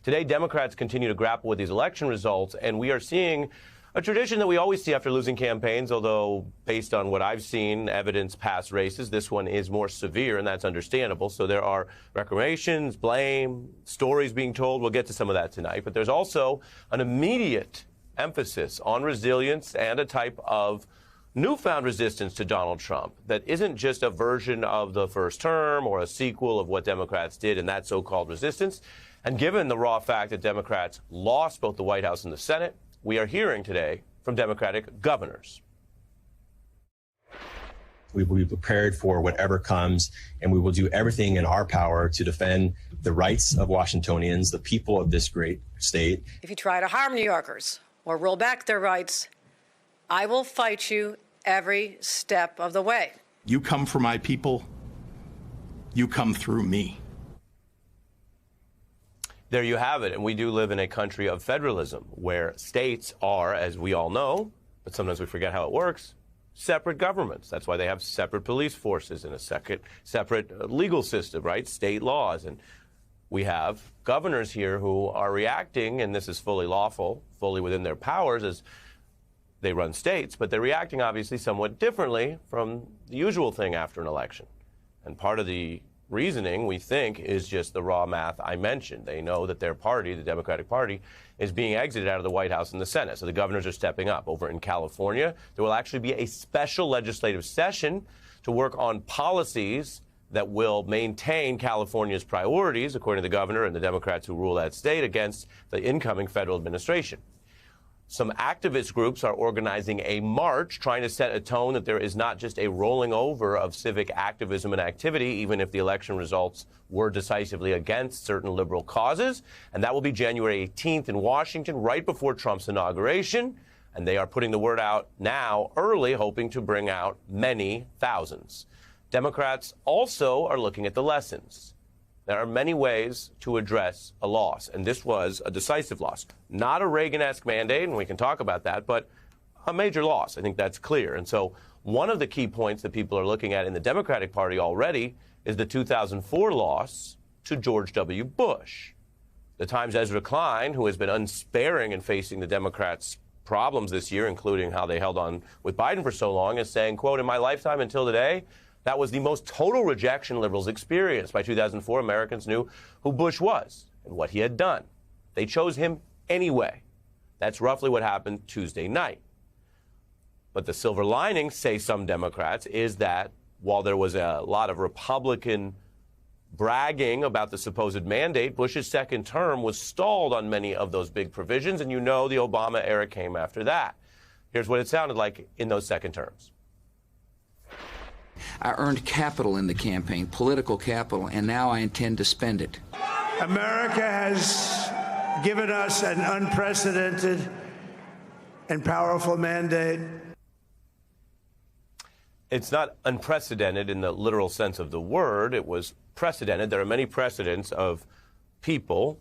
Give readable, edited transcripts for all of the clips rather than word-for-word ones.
Today, Democrats continue to grapple with these election results, and we are seeing a tradition that we always see after losing campaigns, although based on what I've seen, evidence past races, this one is more severe, and that's understandable. So there are recriminations, blame, stories being told. We'll get to some of that tonight. But there's also an immediate emphasis on resilience and a type of newfound resistance to Donald Trump that isn't just a version of the first term or a sequel of what Democrats did in that so-called resistance. And given the raw fact that Democrats lost both the White House and the Senate, we are hearing today from Democratic governors. We will be prepared for whatever comes, and we will do everything in our power to defend the rights of Washingtonians, the people of this great state. If you try to harm New Yorkers or roll back their rights, I will fight you every step of the way. You come for my people, you come through me. There you have it. And we do live in a country of federalism where states are, as we all know, but sometimes we forget how it works, separate governments. That's why they have separate police forces and a separate legal system, right? State laws. And we have governors here who are reacting, and this is fully lawful, fully within their powers as they run states, but they're reacting obviously somewhat differently from the usual thing after an election. And part of the reasoning, we think, is just the raw math I mentioned. They know that their party, the Democratic Party, is being exited out of the White House and the Senate. So the governors are stepping up. Over in California, there will actually be a special legislative session to work on policies that will maintain California's priorities, according to the governor and the Democrats who rule that state, against the incoming federal administration. Some activist groups are organizing a march trying to set a tone that there is not just a rolling over of civic activism and activity, even if the election results were decisively against certain liberal causes. And that will be January 18th in Washington, right before Trump's inauguration. And they are putting the word out now early, hoping to bring out many thousands. Democrats also are looking at the lessons. There are many ways to address a loss, and this was a decisive loss. Not a Reagan-esque mandate, and we can talk about that, but a major loss. I think that's clear. And so one of the key points that people are looking at in the Democratic Party already is the 2004 loss to George W. Bush. The Times' Ezra Klein, who has been unsparing in facing the Democrats' problems this year, including how they held on with Biden for so long, is saying, quote, "In my lifetime until today, that was the most total rejection liberals experienced. By 2004, Americans knew who Bush was and what he had done. They chose him anyway." That's roughly what happened Tuesday night. But the silver lining, say some Democrats, is that while there was a lot of Republican bragging about the supposed mandate, Bush's second term was stalled on many of those big provisions. And you know the Obama era came after that. Here's what it sounded like in those second terms. I earned capital in the campaign, political capital, and now I intend to spend it. America has given us an unprecedented and powerful mandate. It's not unprecedented in the literal sense of the word. It was precedented. There are many precedents of people,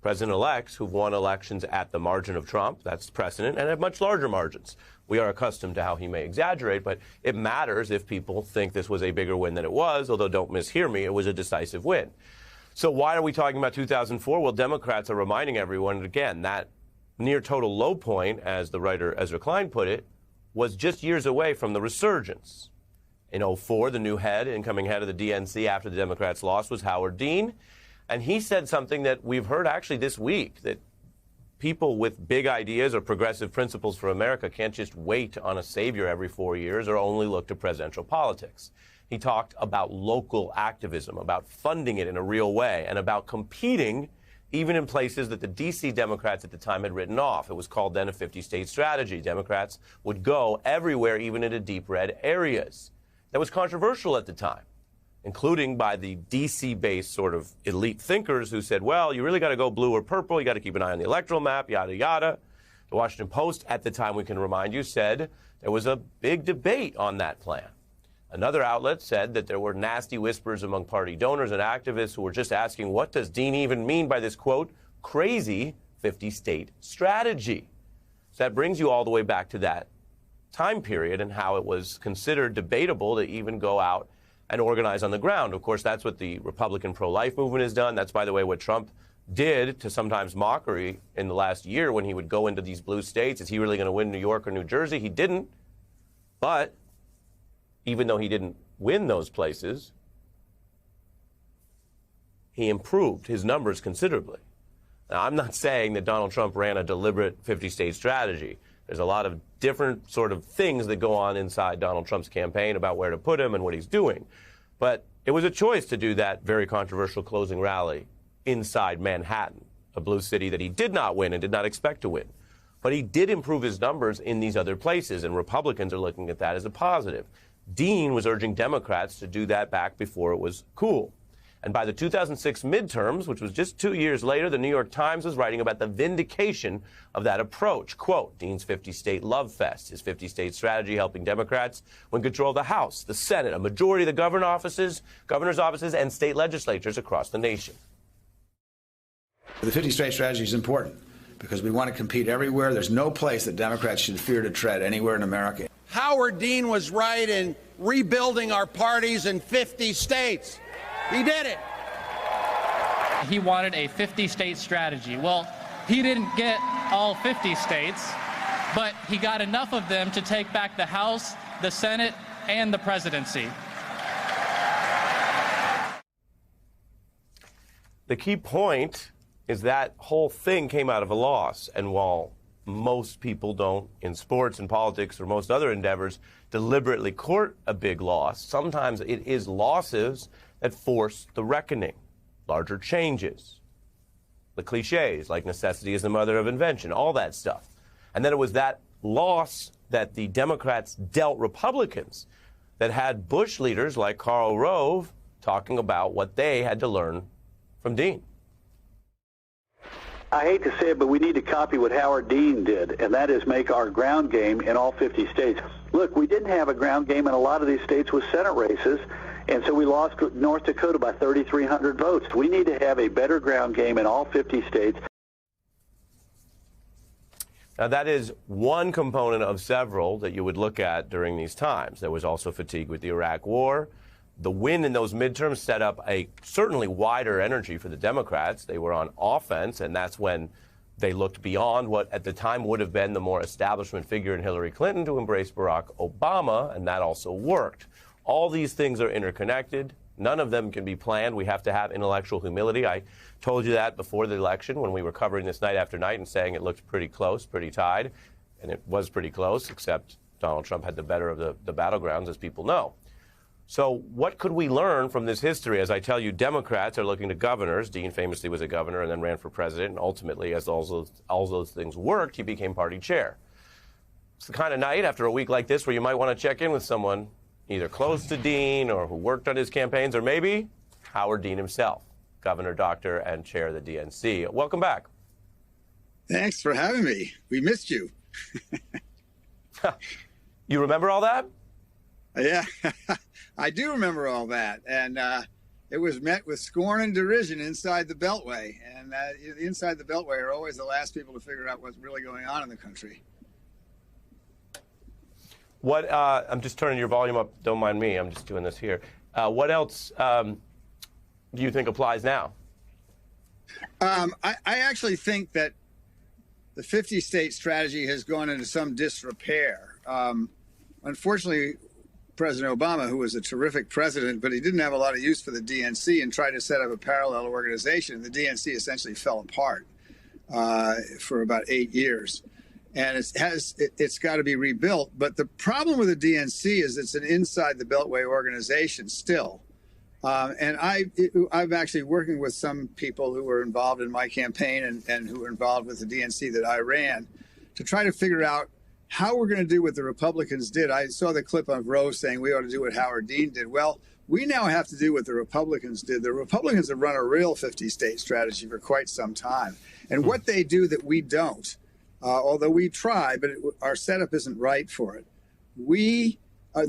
president-elects, who've won elections at the margin of Trump. That's precedent, and at much larger margins. We are accustomed to how he may exaggerate, but it matters if people think this was a bigger win than it was, although don't mishear me, it was a decisive win. So why are we talking about 2004? Well, Democrats are reminding everyone, again, that near total low point, as the writer Ezra Klein put it, was just years away from the resurgence. In 2004, the new incoming head of the DNC after the Democrats lost was Howard Dean, and he said something that we've heard actually this week, that people with big ideas or progressive principles for America can't just wait on a savior every 4 years or only look to presidential politics. He talked about local activism, about funding it in a real way, and about competing even in places that the D.C. Democrats at the time had written off. It was called then a 50-state strategy. Democrats would go everywhere, even into deep red areas. That was controversial at the time, including by the D.C.-based sort of elite thinkers who said, well, you really got to go blue or purple. You got to keep an eye on the electoral map, yada, yada. The Washington Post at the time, we can remind you, said there was a big debate on that plan. Another outlet said that there were nasty whispers among party donors and activists who were just asking, what does Dean even mean by this, quote, crazy 50-state strategy? So that brings you all the way back to that time period and how it was considered debatable to even go out and organize on the ground. Of course, that's what the Republican pro-life movement has done. That's, by the way, what Trump did to sometimes mockery in the last year when he would go into these blue states. Is he really going to win New York or New Jersey? He didn't. But even though he didn't win those places, he improved his numbers considerably. Now, I'm not saying that Donald Trump ran a deliberate 50-state strategy. There's a lot of different sort of things that go on inside Donald Trump's campaign about where to put him and what he's doing. But it was a choice to do that very controversial closing rally inside Manhattan, a blue city that he did not win and did not expect to win. But he did improve his numbers in these other places, and Republicans are looking at that as a positive. Dean was urging Democrats to do that back before it was cool. And by the 2006 midterms, which was just 2 years later, the New York Times was writing about the vindication of that approach. Quote, Dean's 50-state love fest, his 50-state strategy helping Democrats win control of the House, the Senate, a majority of the governor's offices, and state legislatures across the nation. The 50-state strategy is important because we want to compete everywhere. There's no place that Democrats should fear to tread anywhere in America. Howard Dean was right in rebuilding our parties in 50 states. He did it. He wanted a 50-state strategy. Well, he didn't get all 50 states, but he got enough of them to take back the House, the Senate, and the presidency. The key point is that whole thing came out of a loss. And while most people don't, in sports and politics or most other endeavors, deliberately court a big loss, sometimes it is losses that force the reckoning, larger changes, the cliches like necessity is the mother of invention, all that stuff. And then it was that loss that the Democrats dealt Republicans that had Bush leaders like Karl Rove talking about what they had to learn from Dean. I hate to say it, but we need to copy what Howard Dean did, and that is make our ground game in all 50 states. Look, we didn't have a ground game in a lot of these states with Senate races, and so we lost North Dakota by 3,300 votes. We need to have a better ground game in all 50 states. Now, that is one component of several that you would look at during these times. There was also fatigue with the Iraq War. The win in those midterms set up a certainly wider energy for the Democrats. They were on offense, and that's when they looked beyond what at the time would have been the more establishment figure in Hillary Clinton to embrace Barack Obama, and that also worked. All these things are interconnected. None of them can be planned. We have to have intellectual humility. I told you that before the election when we were covering this night after night and saying it looked pretty close, pretty tied, and it was pretty close, except Donald Trump had the better of the battlegrounds, as people know. So what could we learn from this history? As I tell you, Democrats are looking to governors. Dean famously was a governor and then ran for president. And ultimately, as all those things worked, he became party chair. It's the kind of night after a week like this where you might want to check in with someone either close to Dean or who worked on his campaigns, or maybe Howard Dean himself, governor, doctor, and chair of the DNC. Welcome back. Thanks for having me. We missed you. You remember all that? Yeah. I do remember all that, and it was met with scorn and derision inside the Beltway, and inside the Beltway are always the last people to figure out what's really going on in the country. What I'm just turning your volume up. Don't mind me. I'm just doing this here. What else do you think applies now? I actually think that the 50-state strategy has gone into some disrepair. Unfortunately, President Obama, who was a terrific president, but he didn't have a lot of use for the DNC and tried to set up a parallel organization. The DNC essentially fell apart for about 8 years. And it's got to be rebuilt. But the problem with the DNC is it's an inside the Beltway organization still. And I'm actually working with some people who were involved in my campaign and who were involved with the DNC that I ran to try to figure out how we're going to do what the Republicans did. I saw the clip of Rose saying we ought to do what Howard Dean did. Well, we now have to do what the Republicans did. The Republicans have run a real 50-state strategy for quite some time. And what they do that we don't, although we try, but our setup isn't right for it.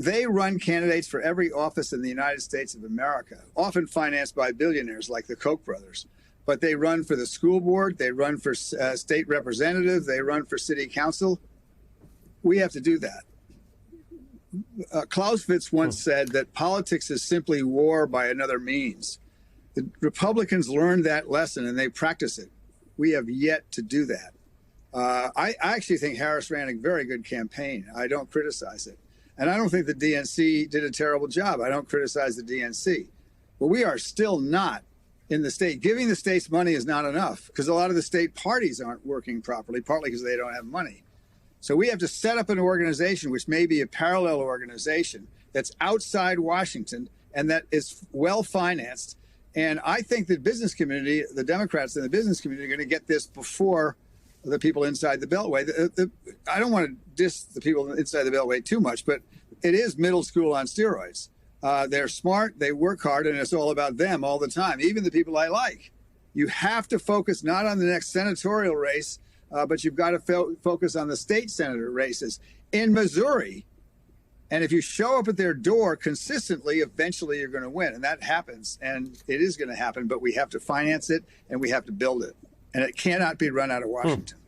They run candidates for every office in the United States of America, often financed by billionaires like the Koch brothers. But they run for the school board, they run for state representative, they run for city council. We have to do that. Clausewitz once said that politics is simply war by another means. The Republicans learned that lesson and they practice it. We have yet to do that. I actually think Harris ran a very good campaign. I don't criticize it. And I don't think the DNC did a terrible job. I don't criticize the DNC. But we are still not in the state. Giving the states money is not enough because a lot of the state parties aren't working properly, partly because they don't have money. So we have to set up an organization, which may be a parallel organization that's outside Washington and that is well financed. And I think the business community, the Democrats and the business community are going to get this before the people inside the Beltway. I don't want to diss the people inside the Beltway too much, but it is middle school on steroids. They're smart, they work hard, and it's all about them all the time, even the people I like. You have to focus not on the next senatorial race, but you've got to focus on the state senator races. In Missouri, and if you show up at their door consistently, eventually you're going to win. And that happens, and it is going to happen, but we have to finance it and we have to build it. And it cannot be run out of Washington.